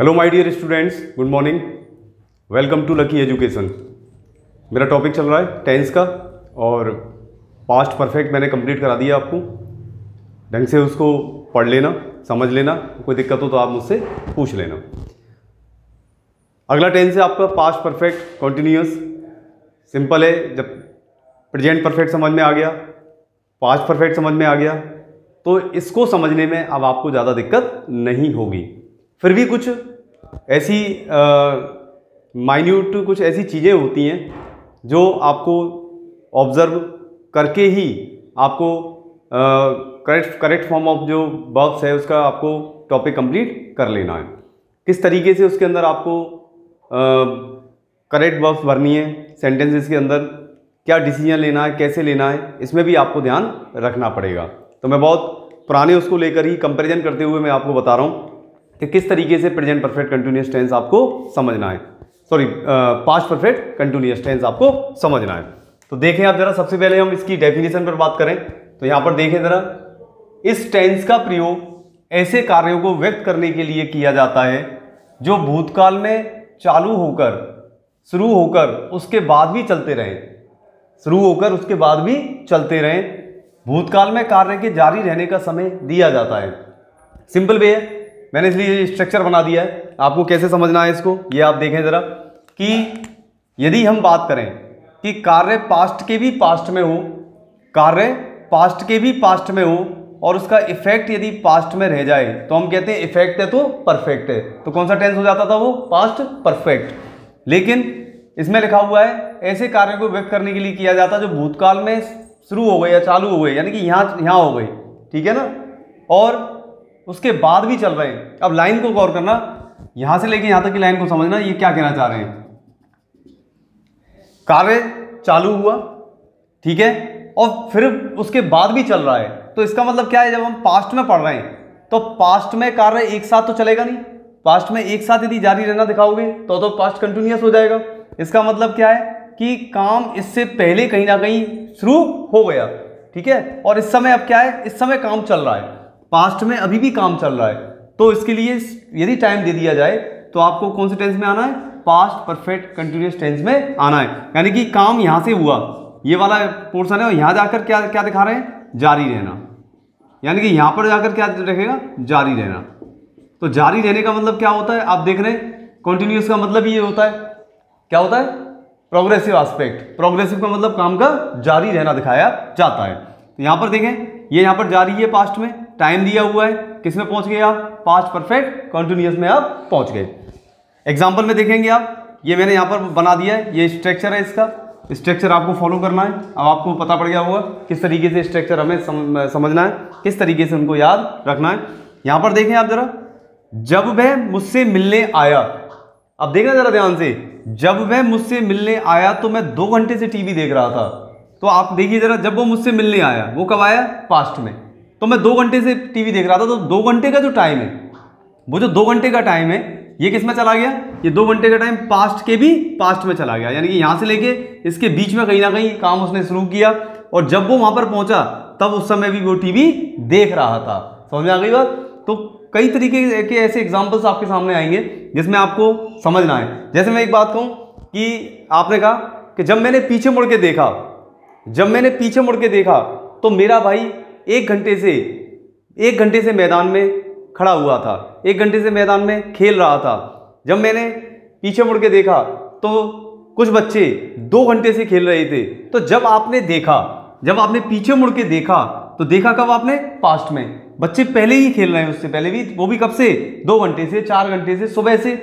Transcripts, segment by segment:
Hello my dear students, good morning. Welcome to lucky education. मेरा topic चल रहा है टेंस का और पास्ट परफेक्ट मैंने कंप्लीट करा दिया। आपको ढंग से उसको पढ़ लेना, समझ लेना, कोई दिक्कत हो तो आप मुझसे पूछ लेना। अगला टेंस है आपका पास्ट परफेक्ट कॉन्टिन्यूअस। सिंपल है, जब प्रेजेंट परफेक्ट समझ में आ गया, पास्ट परफेक्ट समझ में आ गया तो इसको समझने में अब आपको ज़्यादा दिक्कत नहीं होगी। फिर भी कुछ ऐसी माइन्यूट कुछ ऐसी चीज़ें होती हैं जो आपको ऑब्जर्व करके ही आपको करेक्ट फॉर्म ऑफ जो वर्ब्स है उसका आपको टॉपिक कंप्लीट कर लेना है। किस तरीके से उसके अंदर आपको करेक्ट वर्ब्स भरनी है, सेंटेंसेस के अंदर क्या डिसीजन लेना है, कैसे लेना है, इसमें भी आपको ध्यान रखना पड़ेगा। तो मैं बहुत पुराने उसको लेकर ही कंपैरिजन करते हुए मैं आपको बता रहा हूँ कि किस तरीके से प्रेजेंट परफेक्ट कंटिन्यूअस टेंस आपको समझना है, पास्ट परफेक्ट कंटिन्यूअस टेंस आपको समझना है। तो देखें आप जरा, सबसे पहले हम इसकी डेफिनेशन पर बात करें तो यहाँ पर देखें जरा, इस टेंस का प्रयोग ऐसे कार्यों को व्यक्त करने के लिए किया जाता है जो भूतकाल में चालू होकर शुरू होकर उसके बाद भी चलते रहें। शुरू होकर उसके बाद भी चलते रहें। भूतकाल में कार्य के जारी रहने का समय दिया जाता है। सिंपल वे है, मैंने इसलिए स्ट्रक्चर बना दिया है। आपको कैसे समझना है इसको, ये आप देखें जरा कि यदि हम बात करें कि कार्य पास्ट के भी पास्ट में हो, कार्य पास्ट के भी पास्ट में हो और उसका इफेक्ट यदि पास्ट में रह जाए तो हम कहते हैं इफेक्ट है तो परफेक्ट है। तो कौन सा टेंस हो जाता था वो? Past perfect. लेकिन इसमें लिखा हुआ है ऐसे कार्यों को व्यक्त करने के लिए किया जाता है जो भूतकाल में शुरू हो गए या चालू हो गए, यानी कि यहाँ हो गई, ठीक है ना, और उसके बाद भी चल रहे हैं। अब लाइन को गौर करना, यहां से लेके यहां तक की लाइन को समझना, ये क्या कहना चाह रहे हैं। कार्य चालू हुआ, ठीक है, और फिर उसके बाद भी चल रहा है। तो इसका मतलब क्या है, जब हम पास्ट में पढ़ रहे हैं तो पास्ट में कार्य एक साथ तो चलेगा नहीं। पास्ट में एक साथ यदि जारी रहना दिखाओगे तो पास्ट कंटिन्यूअस हो जाएगा। इसका मतलब क्या है कि काम इससे पहले कहीं ना कहीं शुरू हो गया, ठीक है, और इस समय अब क्या है, इस समय काम चल रहा है, पास्ट में अभी भी काम चल रहा है। तो इसके लिए यदि टाइम दे दिया जाए तो आपको कौन से टेंस में आना है? पास्ट परफेक्ट कंटिन्यूअस टेंस में आना है। यानी कि काम यहां से हुआ, ये वाला पोर्शन है, और यहां जाकर क्या क्या दिखा रहे हैं? जारी रहना। यानी कि यहां पर जाकर क्या रहेगा? जारी रहना। तो जारी रहने का मतलब क्या होता है? आप देख रहे हैं कंटिन्यूअस का मतलब ये होता है, क्या होता है? Progressive aspect. प्रोग्रेसिव का मतलब काम का जारी रहना दिखाया जाता है। तो यहां पर देखें, ये यहां पर जारी है, पास्ट में टाइम दिया हुआ है, किस में पहुंच गए आप? पास्ट परफेक्ट कंटिन्यूअस में आप पहुंच गए। एग्जांपल में देखेंगे आप, ये मैंने यहां पर बना दिया है, ये स्ट्रक्चर है, इसका स्ट्रक्चर आपको फॉलो करना है। अब आपको पता पड़ गया होगा किस तरीके से स्ट्रक्चर हमें समझना है, किस तरीके से उनको याद रखना है। यहां पर देखें आप जरा, जब वह मुझसे मिलने आया, अब देखना जरा ध्यान से, जब वह मुझसे मिलने आया तो मैं 2 घंटे से टीवी देख रहा था। तो आप देखिए जरा, जब वो मुझसे मिलने आया, वो कब आया? पास्ट में। तो मैं 2 घंटे से टीवी देख रहा था, तो 2 घंटे का जो टाइम है, वो जो 2 घंटे का टाइम है, ये किस में चला गया? ये 2 घंटे का टाइम पास्ट के भी पास्ट में चला गया। यानी कि यहां से लेके इसके बीच में कहीं ना कहीं काम उसने शुरू किया, और जब वो वहां पर पहुंचा तब उस समय भी वो टीवी देख रहा था। समझ में आ गई बात? तो कई तरीके के ऐसे एग्जाम्पल्स आपके सामने आएंगे जिसमें आपको समझना है। जैसे मैं एक बात कहूं कि आपने कहा कि जब मैंने पीछे मुड़ के देखा तो मेरा भाई 1 घंटे से मैदान में खड़ा हुआ था, 1 घंटे से मैदान में खेल रहा था। जब मैंने पीछे मुड़ के देखा तो कुछ बच्चे 2 घंटे से खेल रहे थे। तो जब आपने पीछे मुड़ के देखा तो देखा कब आपने? पास्ट में। बच्चे पहले ही खेल रहे हैं, उससे पहले भी, वो भी कब से? 2 घंटे से, 4 घंटे से, सुबह से।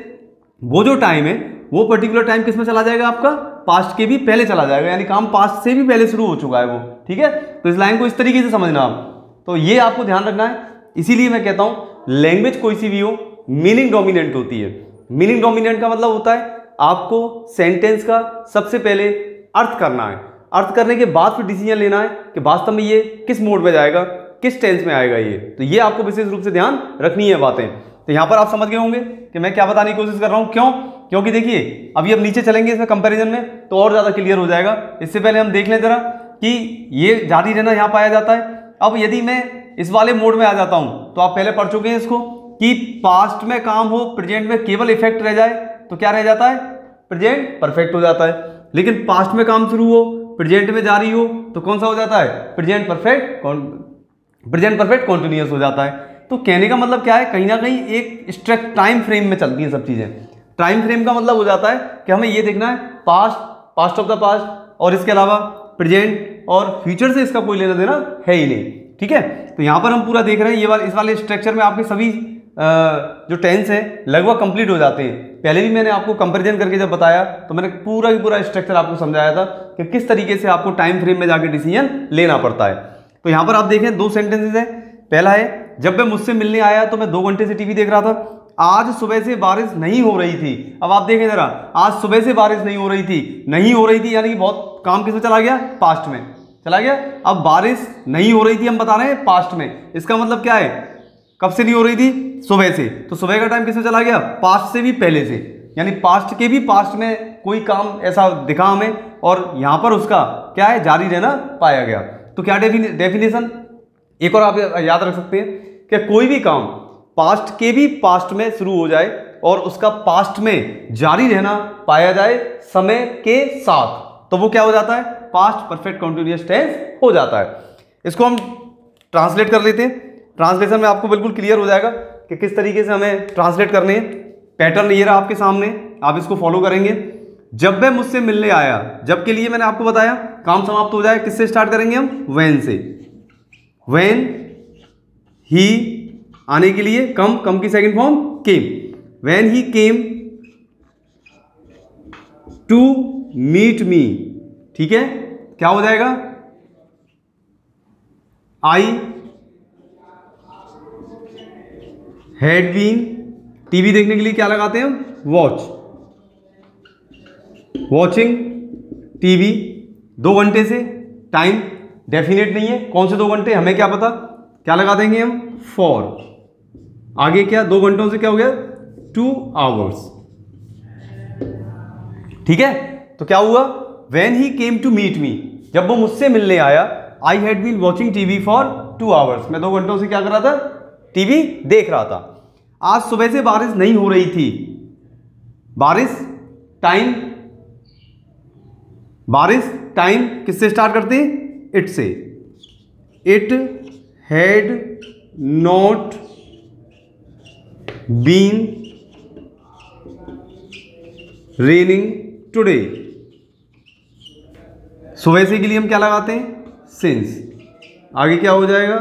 वो जो टाइम है, वो पर्टिकुलर टाइम किस में चला जाएगा आपका? पास्ट के भी पहले चला जाएगा। यानी काम पास्ट से भी पहले शुरू हो चुका है वो, ठीक है। तो इस लाइन को इस तरीके से समझना आप, तो ये आपको ध्यान रखना है। इसीलिए मैं कहता हूं लैंग्वेज कोई सी भी हो, मीनिंग डोमिनेंट होती है। मीनिंग डोमिनेंट का मतलब होता है आपको सेंटेंस का सबसे पहले अर्थ करना है, अर्थ करने के बाद फिर डिसीजन लेना है कि वास्तव में ये किस मोड में जाएगा, किस टेंस में आएगा ये। तो ये आपको विशेष रूप से ध्यान रखनी है बातें। तो यहां पर आप समझ गए होंगे कि मैं क्या बताने की कोशिश कर रहा हूं। क्यों? क्योंकि देखिए अभी अब नीचे चलेंगे इसमें कंपैरिजन में तो और ज्यादा क्लियर हो जाएगा। इससे पहले हम देख लें जरा कि ये जारी रहना यहां पाया जाता है। अब यदि मैं इस वाले मोड में आ जाता हूं तो आप पहले पढ़ चुके हैं इसको कि पास्ट में काम हो, प्रेजेंट में केवल इफेक्ट रह जाए तो क्या रह जाता है, प्रेजेंट परफेक्ट हो जाता है। लेकिन पास्ट में काम शुरू हो, प्रेजेंट में जारी हो तो कौन सा हो जाता है, प्रेजेंट परफेक्ट कॉन्टिन्यूअस हो जाता है। तो कहने का मतलब क्या है, कहीं ना कहीं एक स्ट्रिक्ट टाइम फ्रेम में चलती है सब चीजें। टाइम फ्रेम का मतलब हो जाता है कि हमें ये देखना है पास्ट ऑफ द पास्ट, और इसके अलावा प्रेजेंट और फ्यूचर से इसका कोई लेना देना है ही नहीं। ठीक है, तो यहां पर हम पूरा देख रहे हैं इस वाले स्ट्रक्चर में आपके सभी जो टेंस है लगभग कंप्लीट हो जाते हैं। पहले भी मैंने आपको कंपैरिजन करके जब बताया तो मैंने पूरा की पूरा स्ट्रक्चर आपको समझाया था कि किस तरीके से आपको टाइम फ्रेम में जाके डिसीजन लेना पड़ता है। तो यहां पर आप देखें 2 सेंटेंसेस है। पहला है, जब वह मुझसे मिलने आया तो मैं 2 घंटे से टीवी देख रहा था। आज सुबह से बारिश नहीं हो रही थी। अब आप देखें जरा, आज सुबह से बारिश नहीं हो रही थी यानी कि बहुत काम किसमें चला गया, पास्ट में चला गया। अब बारिश नहीं हो रही थी हम बता रहे हैं पास्ट में, इसका मतलब क्या है, कब से नहीं हो रही थी, सुबह से। तो सुबह का टाइम किसमें चला गया, पास्ट से भी पहले से, यानी पास्ट के भी पास्ट में कोई काम ऐसा दिखा हमें और यहां पर उसका क्या है, जारी रहना पाया गया। तो क्या डेफिनेशन, एक और आप याद रख सकते हैं कि कोई भी काम पास्ट के भी पास्ट में शुरू हो जाए और उसका पास्ट में जारी रहना पाया जाए समय के साथ, तो वो क्या हो जाता है, पास्ट परफेक्ट कंटीन्यूअस टेंस हो जाता है। इसको हम ट्रांसलेट कर लेते हैं। ट्रांसलेशन में आपको बिल्कुल क्लियर हो जाएगा कि किस तरीके से हमें ट्रांसलेट करने हैं। पैटर्न ये रहा आपके सामने, आप इसको फॉलो करेंगे। जब वह मुझसे मिलने आया, जब के लिए मैंने आपको बताया काम समाप्त हो जाए, किससे स्टार्ट करेंगे हम, व्हेन से। व्हेन ही आने के लिए कम की second form came. When he came to meet me, ठीक है, क्या हो जाएगा, आई हैड बीन, टीवी देखने के लिए क्या लगाते हैं हम, वॉचिंग टीवी। 2 घंटे से टाइम डेफिनेट नहीं है, कौन से 2 घंटे हमें क्या पता, क्या लगा देंगे हम, फॉर। आगे क्या, 2 घंटों से क्या हो गया, 2 आवर्स। ठीक है, तो क्या हुआ, when he came to meet me, जब वो मुझसे मिलने आया, I had been watching TV for 2 hours, मैं 2 घंटों से क्या कर रहा था, टीवी देख रहा था। आज सुबह से बारिश नहीं हो रही थी। बारिश टाइम किससे स्टार्ट करते हैं, इट से। It had not been raining today. सुबह से के लिए हम क्या लगाते हैं, सिंस। आगे क्या हो जाएगा,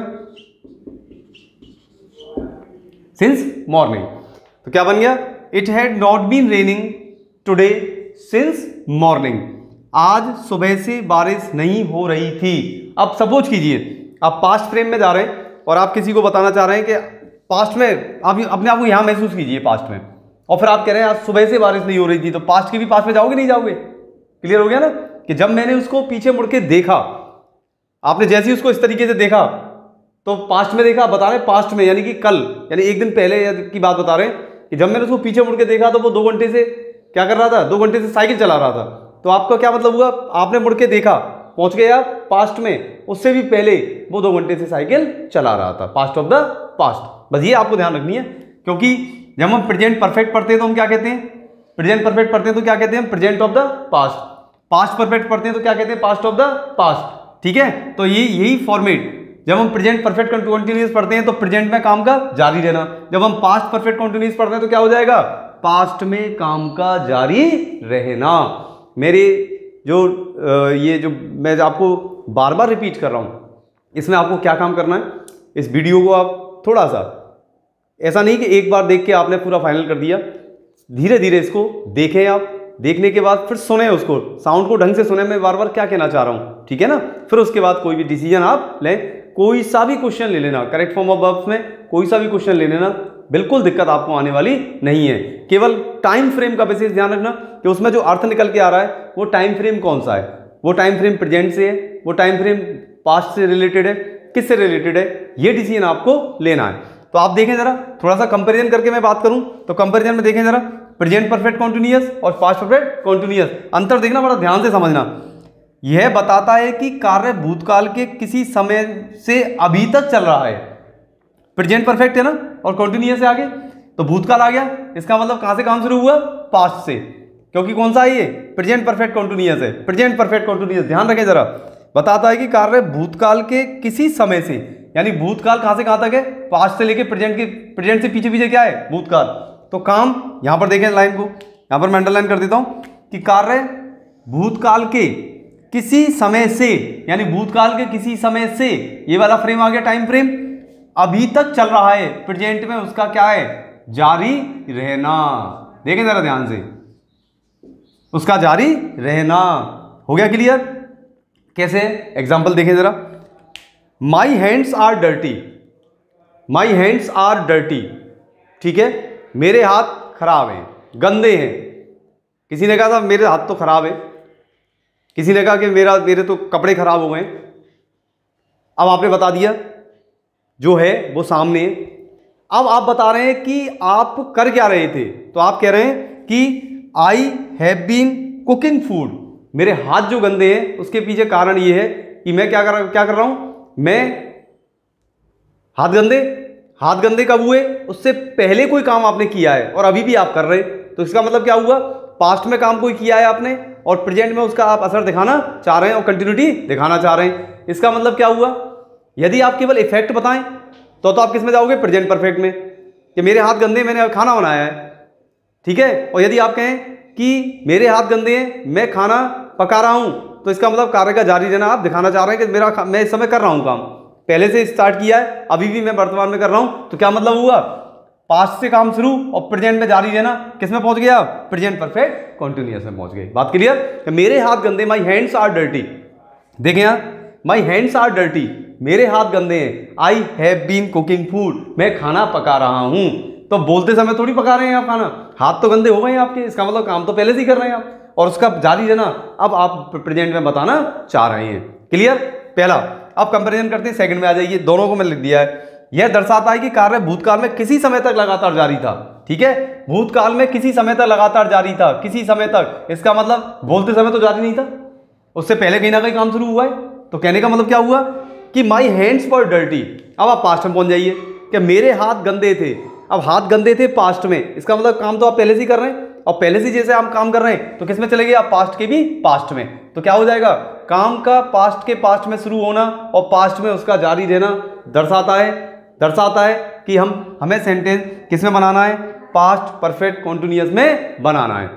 सिंस मॉर्निंग। तो क्या बन गया, it had not been raining today since morning. आज सुबह से बारिश नहीं हो रही थी। अब सपोज कीजिए आप पास्ट फ्रेम में जा रहे हैं और आप किसी को बताना चाह रहे हैं कि पास्ट में आप अपने आप को यहां महसूस कीजिए पास्ट में, और फिर आप कह रहे हैं आज सुबह से बारिश नहीं हो रही थी, तो पास्ट के भी पास्ट में जाओगे नहीं जाओगे, क्लियर हो गया ना, कि जब मैंने उसको पीछे मुड़ के देखा, आपने जैसे ही उसको इस तरीके से देखा तो पास्ट में देखा, बता रहे पास्ट में यानी कि कल, यानी 1 दिन पहले की बात बता रहे हैं कि जब मैंने उसको पीछे मुड़ के देखा तो वो 2 घंटे से क्या कर रहा था, 2 घंटे से साइकिल चला रहा था। तो आपका क्या मतलब हुआ, आपने मुड़ के देखा, पहुंच गए आप पास्ट में, उससे भी पहले वो 2 घंटे से साइकिल चला रहा था, पास्ट ऑफ द पास्ट। बस ये आपको ध्यान रखनी है, क्योंकि जब हम प्रेजेंट परफेक्ट पढ़ते हैं तो हम क्या कहते हैं, प्रेजेंट परफेक्ट पढ़ते हैं तो क्या कहते हैं, present of the past. Past perfect पढ़ते हैं तो क्या कहते हैं, पास्ट ऑफ द पास्ट। ठीक है, तो ये यही फॉर्मेट, जब हम प्रेजेंट परफेक्ट कंटीन्यूअस पढ़ते हैं तो प्रेजेंट में काम का जारी रहना, जब हम पास्ट परफेक्ट कंटीन्यूअस पढ़ते हैं तो क्या हो जाएगा, पास्ट में काम का जारी रहना। मेरे जो ये जो मैं आपको बार बार रिपीट कर रहा हूं, इसमें आपको क्या काम करना है, इस वीडियो को आप थोड़ा सा, ऐसा नहीं कि एक बार देख के आपने पूरा फाइनल कर दिया, धीरे धीरे इसको देखें आप, देखने के बाद फिर सुने उसको, साउंड को ढंग से सुने, मैं बार बार क्या कहना चाह रहा हूं, ठीक है ना। फिर उसके बाद कोई भी डिसीजन आप लें, कोई सा भी क्वेश्चन ले लेना, करेक्ट फॉर्म ऑफ वर्ब्स में कोई सा भी क्वेश्चन ले लेना, बिल्कुल दिक्कत आपको आने वाली नहीं है। केवल टाइम फ्रेम का विशेष ध्यान रखना कि उसमें जो अर्थ निकल के आ रहा है वो टाइम फ्रेम कौन सा है, वो टाइम फ्रेम प्रेजेंट से है, वो टाइम फ्रेम पास्ट से रिलेटेड है, किससे रिलेटेड है, ये डिसीजन आपको लेना है। तो आप देखें जरा, थोड़ा सा कंपैरिजन करके मैं बात करूं तो कंपैरिजन में देखें जरा, प्रेजेंट परफेक्ट कॉन्टिन्यूअस और पास्ट परफेक्ट कॉन्टिन्यूअस, अंतर देखना, बड़ा ध्यान से समझना। यह बताता है कि कार्य भूतकाल के किसी समय से अभी तक चल रहा है, प्रेजेंट परफेक्ट है ना, और कंटिन्यूअस से आगे, तो भूतकाल आ गया। इसका मतलब कहां से काम शुरू हुआ? पास्ट से, क्योंकि कौन सा है ये? प्रेजेंट परफेक्ट कंटिन्यूअस है। प्रेजेंट परफेक्ट कंटिन्यूअस, ध्यान रखें जरा, बताता है कि कार्य भूतकाल के किसी समय से, यानी भूतकाल कहां से कहां तक है? पास्ट से लेके प्रेजेंट के, प्रेजेंट से पीछे पीछे क्या है? भूतकाल। तो काम यहां पर देखें, लाइन को यहां पर मैं अंडरलाइन कर देता हूं कि कार्य भूतकाल के किसी समय से, यानी भूतकाल के किसी समय से, ये वाला फ्रेम आ गया, टाइम फ्रेम, अभी तक चल रहा है, प्रेजेंट में उसका क्या है? जारी रहना। देखें जरा ध्यान से, उसका जारी रहना। हो गया क्लियर? कैसे? एग्जाम्पल देखें जरा। My hands are dirty, my hands are dirty, ठीक है, मेरे हाथ खराब हैं, गंदे हैं। किसी ने कहा था मेरे हाथ तो खराब है, किसी ने कहा कि मेरे तो कपड़े खराब हो गए। अब आपने बता दिया, जो है वो सामने। अब आप बता रहे हैं कि आप कर क्या रहे थे, तो आप कह रहे हैं कि I have been cooking food, मेरे हाथ जो गंदे हैं उसके पीछे कारण ये है कि मैं क्या कर रहा हूं, मैं हाथ गंदे कब हुए? उससे पहले कोई काम आपने किया है और अभी भी आप कर रहे हैं, तो इसका मतलब क्या हुआ? पास्ट में काम कोई किया है आपने और प्रेजेंट में उसका आप असर दिखाना चाह रहे हैं और कंटिन्यूटी दिखाना चाह रहे हैं। इसका मतलब क्या हुआ? यदि आप केवल इफेक्ट बताएं तो आप किस में जाओगे? प्रेजेंट परफेक्ट में, कि मेरे हाथ गंदे, मैंने खाना बनाया है, ठीक है। और यदि आप कहें कि मेरे हाथ गंदे हैं, मैं खाना पका रहा हूं, तो इसका मतलब कार्य का जारी रहना आप दिखाना चाह रहे हैं कि मैं इस समय कर रहा हूं काम, पहले से स्टार्ट किया है, अभी भी मैं वर्तमान में कर रहा हूं। तो क्या मतलब हुआ? पास्ट से काम शुरू और प्रेजेंट में जारी रहना, किस में पहुंच गया? प्रेजेंट परफेक्ट कंटिन्यूअस में पहुंच गए। बात क्लियर? मेरे हाथ गंदे, माई हैंड्स आर डर्टी, देखें यहां, माई हैंड्स आर डर्टी, मेरे हाथ गंदे हैं। I have been cooking food, मैं खाना पका रहा हूं। तो बोलते समय थोड़ी पका रहे हैं आप खाना, हाथ तो गंदे हो गए हैं आपके, इसका मतलब काम तो पहले से ही कर रहे हैं आप, और उसका जारी रहना अब आप प्रेजेंट में बताना चाह रहे हैं। क्लियर? पहला। अब कंपैरिजन करते हैं, सेकंड में आ जाइए, दोनों को मैंने लिख दिया है। यह दर्शाता है कि कार्य भूतकाल में किसी समय तक लगातार जारी था, ठीक है, भूतकाल में किसी समय तक लगातार जारी था, किसी समय तक, इसका मतलब बोलते समय तो जारी नहीं था, उससे पहले कहीं ना कहीं काम शुरू हुआ है। तो कहने का मतलब क्या हुआ कि माई हैंड्स वर डर्टी। अब आप पास्ट में पहुंच जाइए कि मेरे हाथ गंदे थे। अब हाथ गंदे थे पास्ट में, इसका मतलब काम तो आप पहले से ही कर रहे हैं, और पहले से जैसे आप काम कर रहे हैं तो किस में चलेंगे आप? पास्ट के भी पास्ट में। तो क्या हो जाएगा? काम का पास्ट के पास्ट में शुरू होना और पास्ट में उसका जारी रहना दर्शाता है कि हमें सेंटेंस किस में बनाना है? पास्ट परफेक्ट कंटिन्यूअस में बनाना है।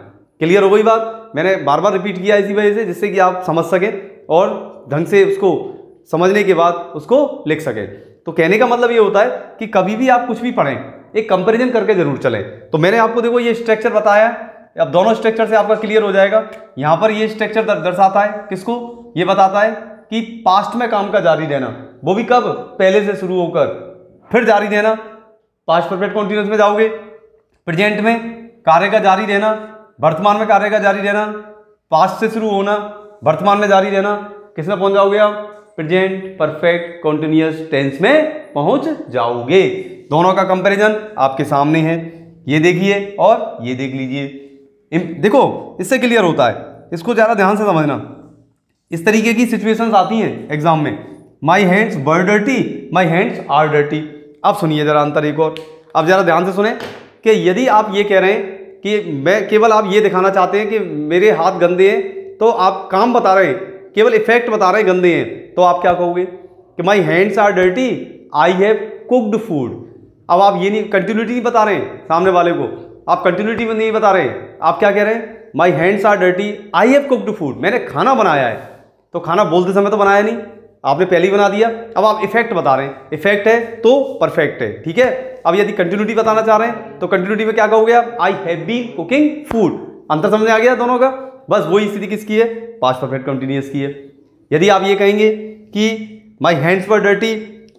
क्लियर हो गई बात? मैंने बार बार रिपीट किया इसी वजह से, जिससे कि आप समझ सकें और ढंग से उसको समझने के बाद उसको लिख सकें। तो कहने का मतलब ये होता है कि कभी भी आप कुछ भी पढ़ें, एक कंपैरिजन करके जरूर चलें। तो मैंने आपको देखो ये स्ट्रक्चर बताया, अब दोनों स्ट्रक्चर से आपका क्लियर हो जाएगा। यहां पर ये स्ट्रक्चर दर्शाता है किसको? ये बताता है कि पास्ट में काम का जारी रहना, वो भी कब? पहले से शुरू होकर फिर जारी रहना। पास्ट परफेक्ट कंटीन्यूअस में जाओगे, प्रेजेंट में कार्य का जारी रहना, वर्तमान में कार्य का जारी रहना, पास्ट से शुरू होना, वर्तमान में जारी रहना, किस में पहुंच जाओगे आप? प्रेजेंट परफेक्ट कंटीन्यूअस टेंस में पहुंच जाओगे। दोनों का कंपैरिजन आपके सामने है, ये देखिए और ये देख लीजिए। देखो इससे क्लियर होता है, इसको ज़्यादा ध्यान से समझना। इस तरीके की सिचुएशंस आती हैं एग्जाम में, my hands were dirty, my hands are dirty. अब सुनिए जरा अंतर एक और, अब जरा ध्यान से सुने कि यदि आप ये कह रहे हैं कि मैं केवल आप ये दिखाना चाहते हैं कि मेरे हाथ गंदे हैं, तो आप काम बता रहे हैं, केवल इफेक्ट बता रहे हैं गंदे हैं, तो आप क्या कहोगे कि my hands are dirty, I have cooked food. अब आप ये नहीं, कंटिन्यूटी नहीं बता रहे हैं सामने वाले को, आप कंटिन्यूटी में नहीं बता रहे हैं, आप क्या कह रहे हैं? My hands are dirty, I have cooked food, मैंने खाना बनाया है। तो खाना बोलते समय तो बनाया नहीं, आपने पहले ही बना दिया। अब आप इफेक्ट बता रहे हैं, इफेक्ट है तो परफेक्ट है, ठीक है। अब यदि कंटिन्यूटी बताना चाह रहे हैं तो कंटिन्यूटी में क्या कहोगे आप? I have been cooking food. अंतर समझ में आ गया दोनों का? बस वही स्थिति किसकी है? पास्ट परफेक्ट कंटिन्यूअस की है। यदि आप ये कहेंगे कि my hands were dirty,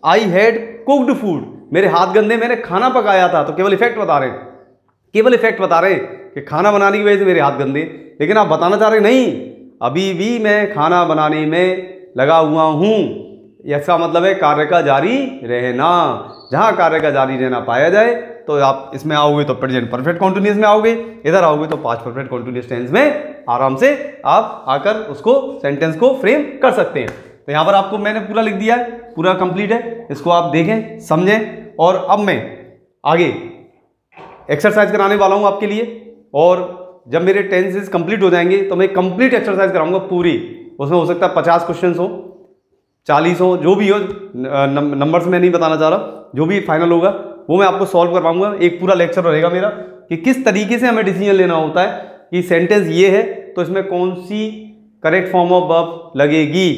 I had cooked food, मेरे हाथ गंदे, मैंने खाना पकाया था, तो केवल इफेक्ट बता रहे हैं, केवल इफेक्ट बता रहे हैं कि खाना बनाने की वजह से मेरे हाथ गंदे, लेकिन आप बताना चाह रहे हैं नहीं, अभी भी मैं खाना बनाने में लगा हुआ हूं। इसका मतलब है कार्य का जारी रहना। जहां कार्य का जारी रहना पाया जाए तो आप इसमें आओगे तो प्रेजेंट परफेक्ट कंटीन्यूअस में आओगे, इधर आओगे तो पास्ट परफेक्ट कंटीन्यूअस टेंस में आराम से आप आकर उसको सेंटेंस को फ्रेम कर सकते हैं। तो यहां पर आपको मैंने पूरा लिख दिया है, पूरा कंप्लीट है, इसको आप देखें समझें। और अब मैं आगे एक्सरसाइज कराने वाला हूँ आपके लिए, और जब मेरे टेंसेस कंप्लीट हो जाएंगे तो मैं कंप्लीट एक्सरसाइज कराऊंगा पूरी। उसमें हो सकता है 50 क्वेश्चन हो, 40 हो, जो भी हो, नंबर्स में नहीं बताना चाह रहा, जो भी फाइनल होगा वो मैं आपको सॉल्व करवाऊंगा। एक पूरा लेक्चर रहेगा मेरा कि किस तरीके से हमें डिसीजन लेना होता है कि सेंटेंस ये है तो इसमें कौन सी करेक्ट फॉर्म ऑफ वर्ब लगेगी,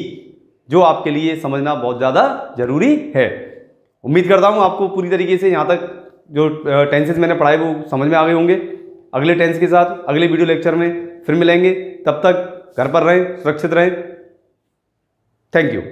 जो आपके लिए समझना बहुत ज़्यादा जरूरी है। उम्मीद करता हूँ आपको पूरी तरीके से यहाँ तक जो टेंसेस मैंने पढ़ाए वो समझ में आ गए होंगे। अगले टेंस के साथ अगले वीडियो लेक्चर में फिर मिलेंगे, तब तक घर पर रहें, सुरक्षित रहें। Thank you.